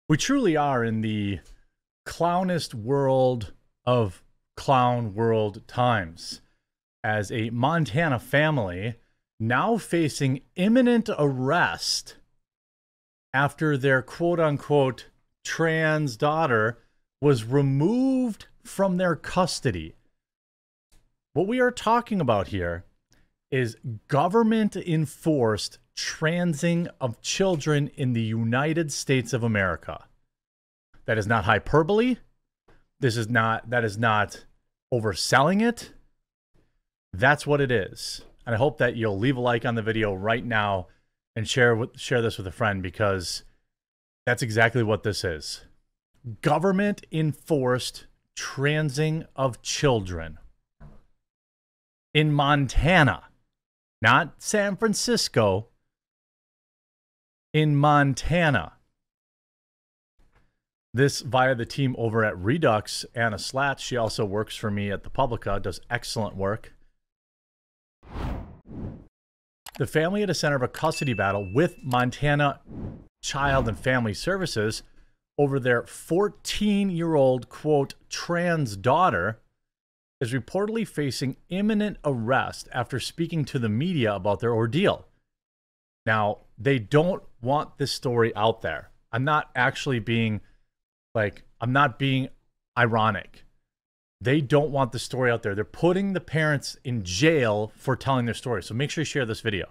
We truly are in the clownist world of clown world times, as a Montana family now facing imminent arrest after their quote-unquote trans daughter was removed from their custody. What we are talking about here is government-enforced transing of children in the United States of America. That is not hyperbole. That is not overselling it. That's what it is. And I hope that you'll leave a like on the video right now and share this with a friend, because that's exactly what this is. Government-enforced transing of children in Montana, not San Francisco, in Montana. This via the team over at Redux. Anna Slat, she also works for me at the Publica, does excellent work. The family at the center of a custody battle with Montana Child and Family Services over their 14-year-old, quote, trans daughter is reportedly facing imminent arrest after speaking to the media about their ordeal. Now, they don't want this story out there. I'm not actually being, I'm not being ironic. They don't want the story out there. They're putting the parents in jail for telling their story. So make sure you share this video.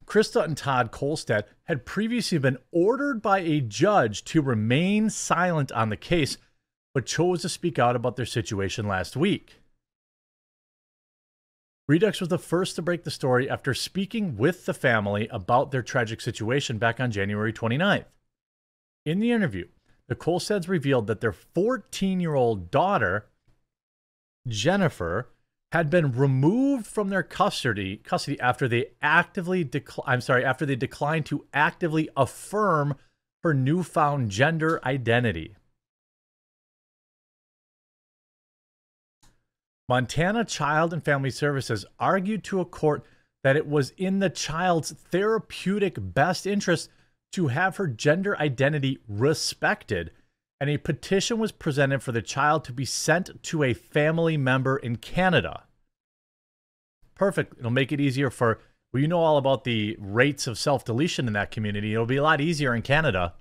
Krista and Todd Kolstad had previously been ordered by a judge to remain silent on the case, but chose to speak out about their situation last week. Redux was the first to break the story after speaking with the family about their tragic situation back on January 29th. In the interview, the Kolstads revealed that their 14-year-old daughter, Jennifer, had been removed from their custody after they declined to actively affirm her newfound gender identity. Montana Child and Family Services argued to a court that it was in the child's therapeutic best interest to have her gender identity respected, and a petition was presented for the child to be sent to a family member in Canada. Perfect. It'll make it easier for, well, you know all about the rates of self-deletion in that community. It'll be a lot easier in Canada,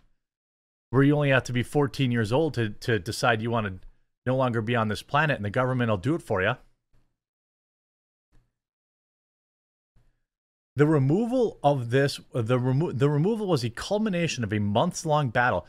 where you only have to be 14 years old to decide you want to no longer be on this planet, and the government will do it for you. The removal of the removal was a culmination of a months-long battle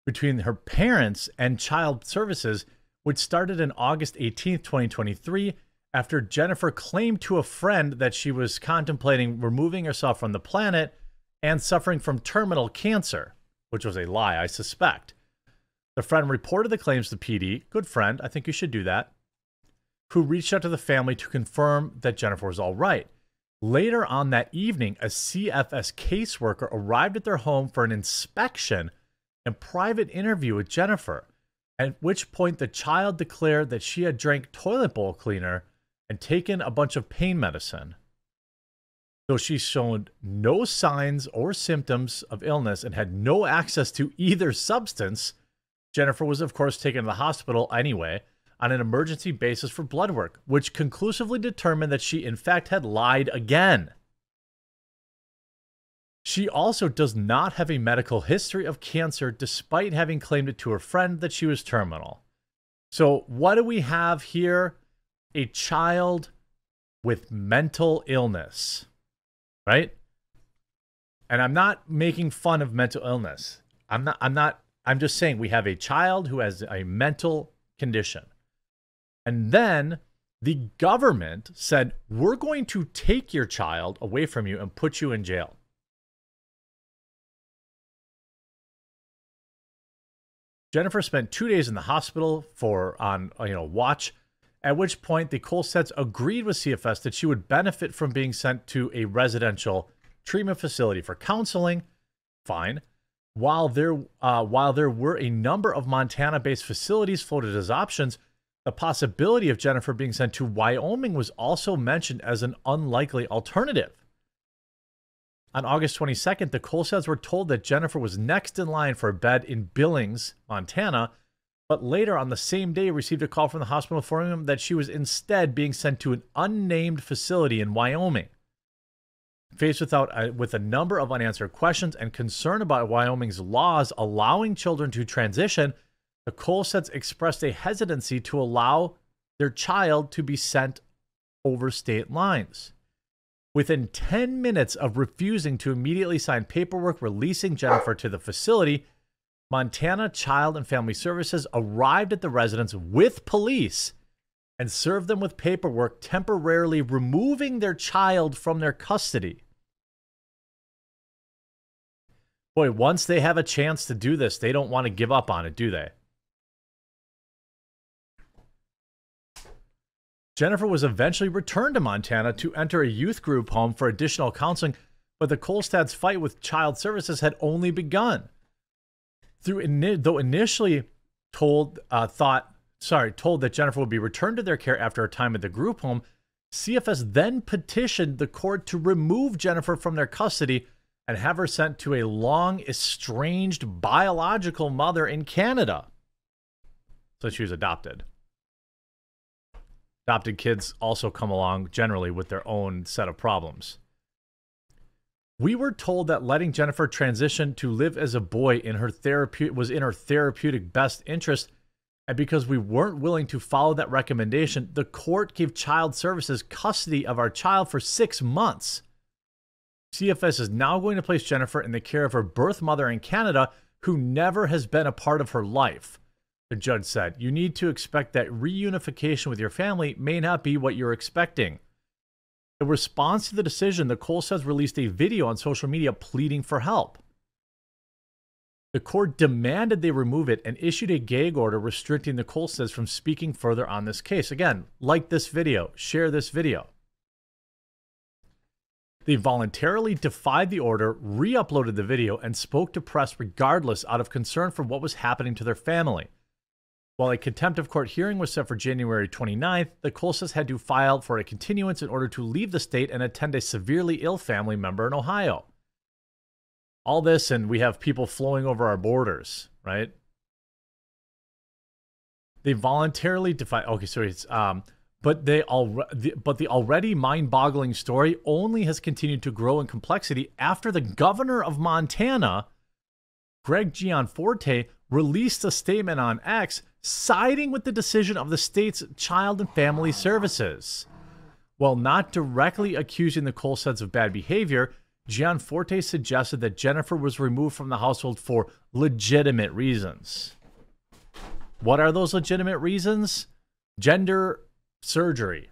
between her parents and Child Services, which started on August 18th, 2023, after Jennifer claimed to a friend that she was contemplating removing herself from the planet and suffering from terminal cancer, which was a lie, I suspect. The friend reported the claims to PD, good friend, I think you should do that, who reached out to the family to confirm that Jennifer was all right. Later on that evening, a CFS caseworker arrived at their home for an inspection and private interview with Jennifer, at which point the child declared that she had drank toilet bowl cleaner and taken a bunch of pain medicine. Though she showed no signs or symptoms of illness and had no access to either substance, Jennifer was, of course, taken to the hospital anyway on an emergency basis for blood work, which conclusively determined that she, in fact, had lied again. She also does not have a medical history of cancer, despite having claimed it to her friend that she was terminal. So what do we have here? A child with mental illness, right? And I'm not making fun of mental illness. I'm just saying we have a child who has a mental condition. And then the government said, we're going to take your child away from you and put you in jail. Jennifer spent 2 days in the hospital on watch, at which point the Kolstads agreed with CFS that she would benefit from being sent to a residential treatment facility for counseling. Fine. While there were a number of Montana-based facilities floated as options, the possibility of Jennifer being sent to Wyoming was also mentioned as an unlikely alternative. On August 22nd, the Kolstads were told that Jennifer was next in line for a bed in Billings, Montana, but later on the same day received a call from the hospital informing them that she was instead being sent to an unnamed facility in Wyoming. Faced with a number of unanswered questions and concern about Wyoming's laws allowing children to transition, the Kolstads expressed a hesitancy to allow their child to be sent over state lines. Within 10 minutes of refusing to immediately sign paperwork releasing Jennifer to the facility, Montana Child and Family Services arrived at the residence with police and served them with paperwork temporarily removing their child from their custody. Boy, once they have a chance to do this, they don't want to give up on it, do they? Jennifer was eventually returned to Montana to enter a youth group home for additional counseling, but the Kolstads' fight with child services had only begun. Though initially told that Jennifer would be returned to their care after a time at the group home, CFS then petitioned the court to remove Jennifer from their custody and have her sent to a long estranged biological mother in Canada. So she was adopted. Adopted kids also come along generally with their own set of problems. We were told that letting Jennifer transition to live as a boy was in her therapeutic best interest, and because we weren't willing to follow that recommendation, the court gave Child Services custody of our child for 6 months. CFS is now going to place Jennifer in the care of her birth mother in Canada, who never has been a part of her life. The judge said, "You need to expect that reunification with your family may not be what you're expecting." In response to the decision, the Kolstads released a video on social media pleading for help. The court demanded they remove it and issued a gag order restricting the Kolstads from speaking further on this case. Again, like this video, share this video. They voluntarily defied the order, re-uploaded the video, and spoke to press regardless out of concern for what was happening to their family. While a contempt of court hearing was set for January 29th, the Kolstads had to file for a continuance in order to leave the state and attend a severely ill family member in Ohio. All this, and we have people flowing over our borders, right? They voluntarily defied. Okay, sorry. It's but the already mind-boggling story only has continued to grow in complexity after the governor of Montana, Greg Gianforte, released a statement on X siding with the decision of the state's Child and Family Services. While not directly accusing the Kolstads of bad behavior, Gianforte suggested that Jennifer was removed from the household for legitimate reasons. What are those legitimate reasons? Gender surgery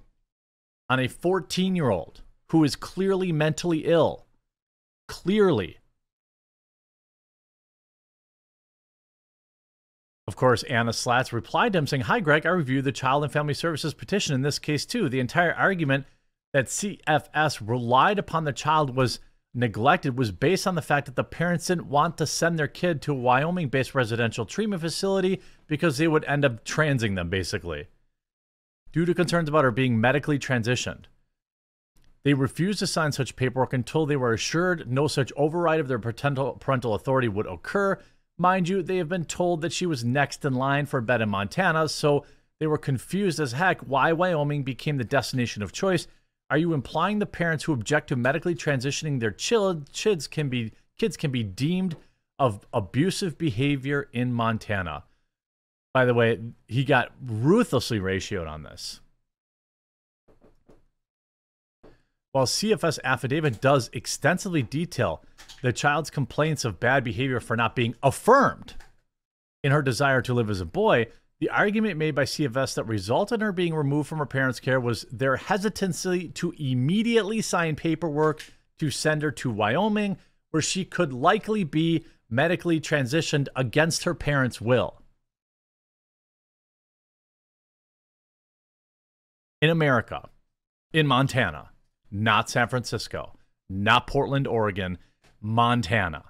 on a 14-year-old who is clearly mentally ill. Clearly. Of course, Anna Slatz replied to him saying, "Hi, Greg, I reviewed the Child and Family Services petition in this case, too. The entire argument that CFS relied upon the child was neglected was based on the fact that the parents didn't want to send their kid to a Wyoming-based residential treatment facility because they would end up transing them, basically, due to concerns about her being medically transitioned. They refused to sign such paperwork until they were assured no such override of their parental authority would occur. Mind you, they have been told that she was next in line for a bed in Montana, so they were confused as heck why Wyoming became the destination of choice. Are you implying the parents who object to medically transitioning their kids can be deemed of abusive behavior in Montana?" By the way, he got ruthlessly ratioed on this. While CFS affidavit does extensively detail the child's complaints of bad behavior for not being affirmed in her desire to live as a boy, the argument made by CFS that resulted in her being removed from her parents' care was their hesitancy to immediately sign paperwork to send her to Wyoming, where she could likely be medically transitioned against her parents' will. In America, in Montana, not San Francisco, not Portland, Oregon, Montana.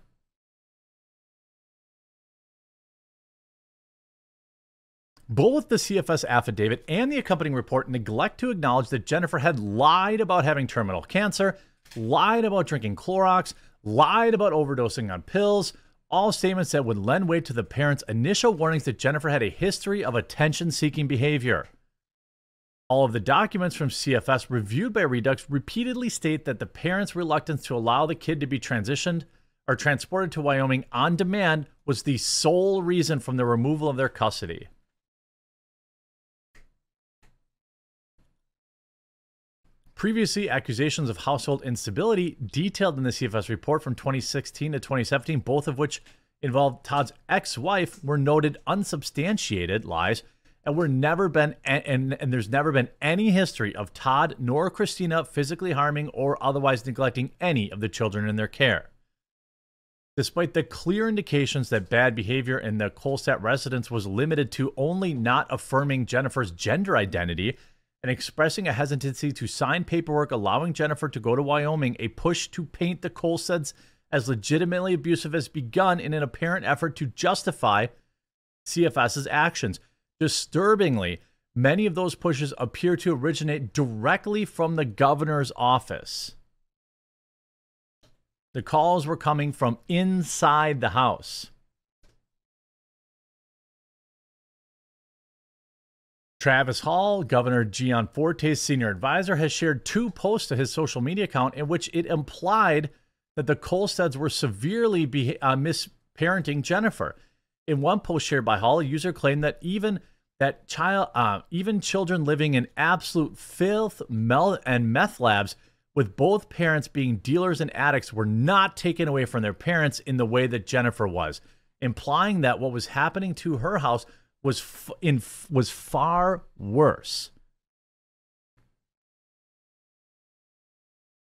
Both the CFS affidavit and the accompanying report neglect to acknowledge that Jennifer had lied about having terminal cancer, lied about drinking Clorox, lied about overdosing on pills, all statements that would lend weight to the parents' initial warnings that Jennifer had a history of attention-seeking behavior. All of the documents from CFS reviewed by Redux repeatedly state that the parents' reluctance to allow the kid to be transitioned or transported to Wyoming on demand was the sole reason from the removal of their custody. Previously, accusations of household instability detailed in the CFS report from 2016 to 2017, both of which involved Todd's ex-wife, were noted unsubstantiated lies and were never been and there's never been any history of Todd nor Christina physically harming or otherwise neglecting any of the children in their care. Despite the clear indications that bad behavior in the Kolstad residence was limited to only not affirming Jennifer's gender identity and expressing a hesitancy to sign paperwork allowing Jennifer to go to Wyoming, a push to paint the Kolstads as legitimately abusive has begun in an apparent effort to justify CFS's actions. Disturbingly, many of those pushes appear to originate directly from the governor's office. The calls were coming from inside the house. Travis Hall, Governor Gianforte's senior advisor, has shared 2 posts to his social media account in which it implied that the Kolstads were severely misparenting Jennifer. In one post shared by Hall, a user claimed that even children living in absolute filth and meth labs, with both parents being dealers and addicts, were not taken away from their parents in the way that Jennifer was, implying that what was happening to her house was far worse.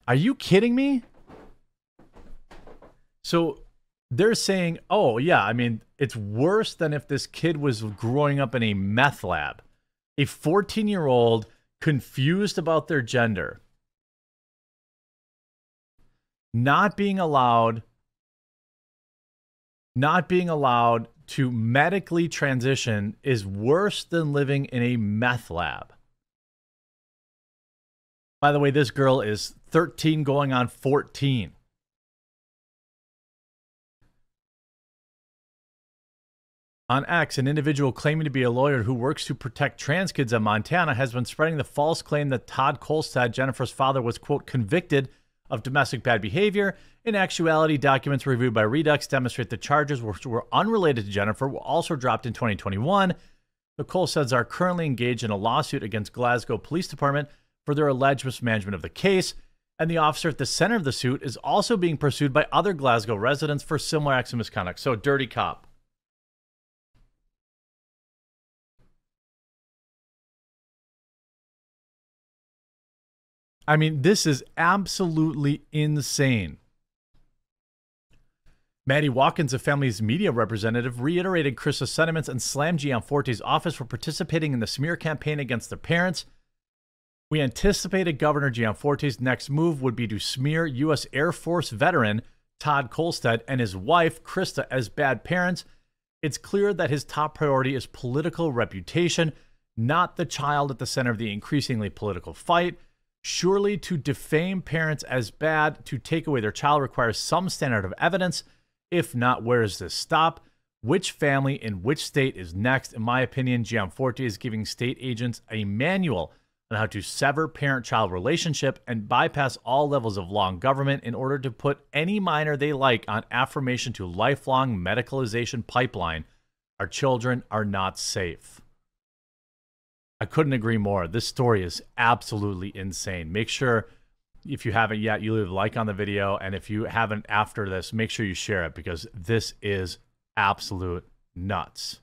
Are you kidding me? So they're saying, oh yeah, I mean, it's worse than if this kid was growing up in a meth lab. A 14-year-old confused about their gender, not being allowed to medically transition is worse than living in a meth lab. By the way, this girl is 13 going on 14. On X, an individual claiming to be a lawyer who works to protect trans kids in Montana has been spreading the false claim that Todd Kolstad, Jennifer's father, was, quote, convicted of domestic bad behavior. In actuality, documents reviewed by Redux demonstrate the charges, which were unrelated to Jennifer, were also dropped in 2021. The Kolstads are currently engaged in a lawsuit against Glasgow Police Department for their alleged mismanagement of the case, and the officer at the center of the suit is also being pursued by other Glasgow residents for similar acts of misconduct. So, dirty cop. I mean, this is absolutely insane. Maddie Watkins, the family's media representative, reiterated Krista's sentiments and slammed Gianforte's office for participating in the smear campaign against their parents. We anticipated Governor Gianforte's next move would be to smear U.S. Air Force veteran Todd Kolstad and his wife, Krista, as bad parents. It's clear that his top priority is political reputation, not the child at the center of the increasingly political fight. Surely to defame parents as bad to take away their child requires some standard of evidence. If not, where does this stop? Which family in which state is next? In my opinion, Gianforte is giving state agents a manual on how to sever parent-child relationship and bypass all levels of law and government in order to put any minor they like on affirmation to lifelong medicalization pipeline. Our children are not safe. I couldn't agree more. This story is absolutely insane. Make sure, if you haven't yet, you leave a like on the video. And if you haven't after this, make sure you share it because this is absolute nuts.